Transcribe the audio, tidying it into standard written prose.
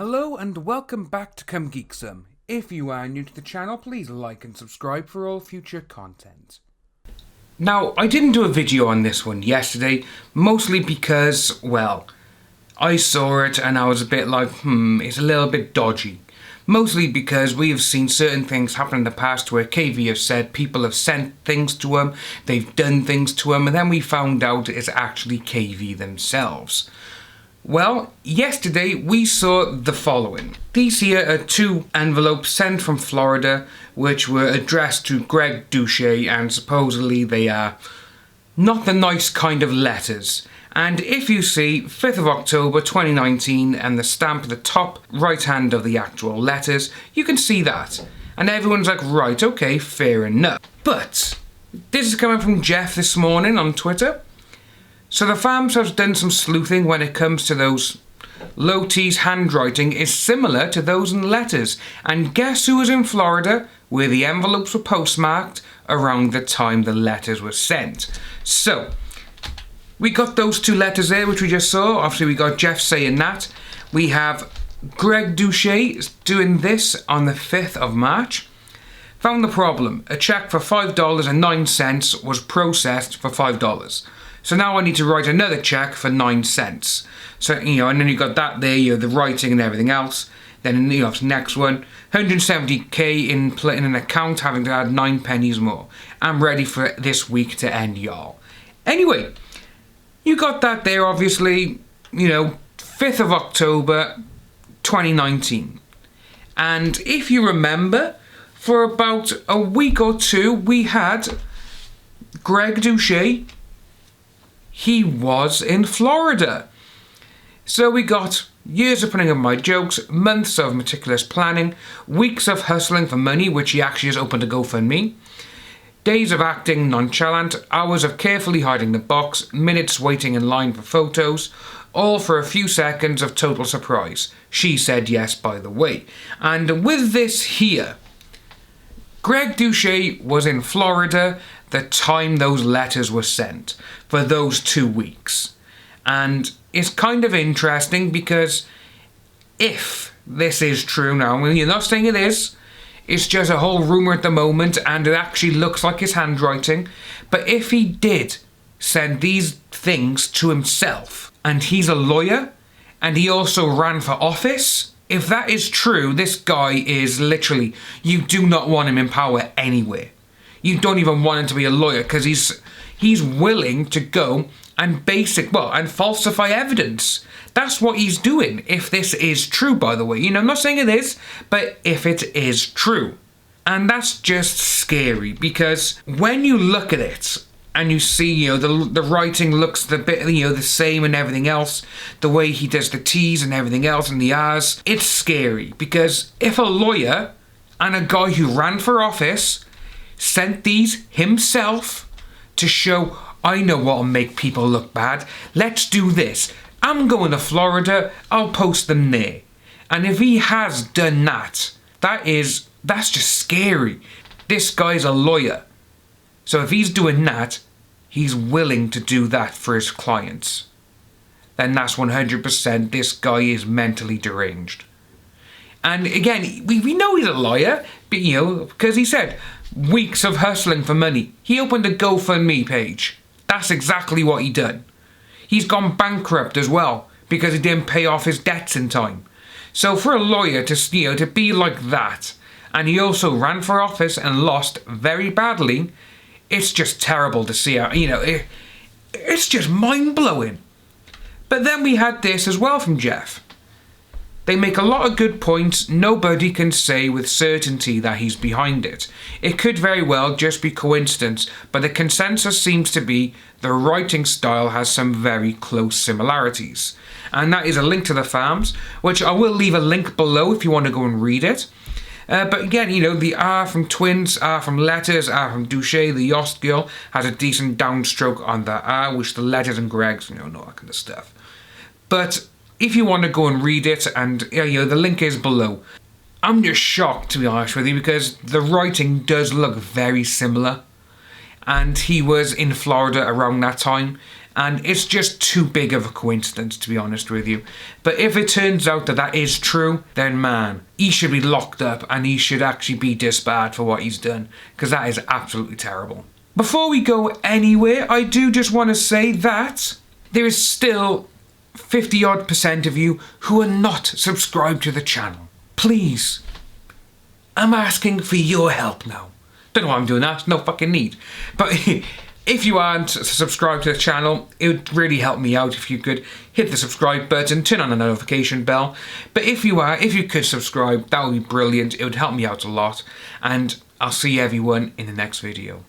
Hello and welcome back to Come Geek Some. If you are new to the channel, please like and subscribe for all future content. Now, I didn't do a video on this one yesterday, mostly because, well, I saw it and I was a bit like, it's a little bit dodgy. Mostly because we have seen certain things happen in the past where KV have said people have sent things to them, they've done things to them, and then we found out it's actually KV themselves. Well, yesterday we saw the following. These here are two envelopes sent from Florida which were addressed to Greg Doucette, and supposedly they are not the nice kind of letters. And if you see 5th of October 2019 and the stamp at the top right hand of the actual letters, you can see that. And everyone's like, right, okay, fair enough. But this is coming from Jeff this morning on Twitter. So the fams have done some sleuthing when it comes to those. Low T's handwriting is similar to those in letters. And guess who was in Florida where the envelopes were postmarked around the time the letters were sent? So we got those two letters there which we just saw. Obviously we got Jeff saying that. We have Greg Doucette doing this on the 5th of March. Found the problem. A check for $5.09 was processed for $5. So now I need to write another check for 9 cents. So, and then you got that there, the writing and everything else. Then, next one, 170k in an account, having to add 9 pennies more. I'm ready for this week to end, y'all. Anyway, you got that there, obviously, 5th of October, 2019. And if you remember, for about a week or two, we had Greg Doucette. He was in Florida. So we got years of putting up my jokes, months of meticulous planning, weeks of hustling for money, which he actually just opened a GoFundMe, days of acting nonchalant, hours of carefully hiding the box, minutes waiting in line for photos, all for a few seconds of total surprise. She said yes, by the way. And with this here, Greg Doucette was in Florida the time those letters were sent, for those 2 weeks. And it's kind of interesting because if this is true now, you're not saying it is, it's just a whole rumour at the moment and it actually looks like his handwriting, but if he did send these things to himself, and he's a lawyer, and he also ran for office, if that is true, this guy is literally, you do not want him in power anywhere. You don't even want him to be a lawyer because he's willing to go and and falsify evidence. That's what he's doing, if this is true, by the way. I'm not saying it is, but if it is true. And that's just scary because when you look at it and you see, the writing looks the bit, the same and everything else, the way he does the T's and everything else and the R's, it's scary because if a lawyer and a guy who ran for office sent these himself to show, I know what'll make people look bad. Let's do this. I'm going to Florida. I'll post them there. And if he has done that, that's just scary. This guy's a lawyer. So if he's doing that, he's willing to do that for his clients. Then that's 100% this guy is mentally deranged. And again, we know he's a liar, but because he said weeks of hustling for money. He opened a GoFundMe page. That's exactly what he done. He's gone bankrupt as well because he didn't pay off his debts in time. So for a lawyer to be like that, and he also ran for office and lost very badly, it's just terrible to see how, it's just mind-blowing. But then we had this as well from Jeff. They make a lot of good points. Nobody can say with certainty that he's behind it. It could very well just be coincidence, but the consensus seems to be the writing style has some very close similarities. And that is a link to the fams, which I will leave a link below if you want to go and read it. But again, the R from twins, R from letters, R from Doucette, the Yost girl, has a decent downstroke on the R, which the letters and Greg's, and all that kind of stuff. But if you want to go and read it, and the link is below. I'm just shocked, to be honest with you, because the writing does look very similar. And he was in Florida around that time. And it's just too big of a coincidence, to be honest with you. But if it turns out that that is true, then man, he should be locked up and he should actually be disbarred for what he's done, because that is absolutely terrible. Before we go anywhere, I do just want to say that there is still 50% of you who are not subscribed to the channel. Please, I'm asking for your help now. Don't know why I'm doing that, no fucking need. But if you aren't subscribed to the channel, it would really help me out if you could hit the subscribe button, turn on the notification bell. But if you could subscribe, that would be brilliant. It would help me out a lot. And I'll see everyone in the next video.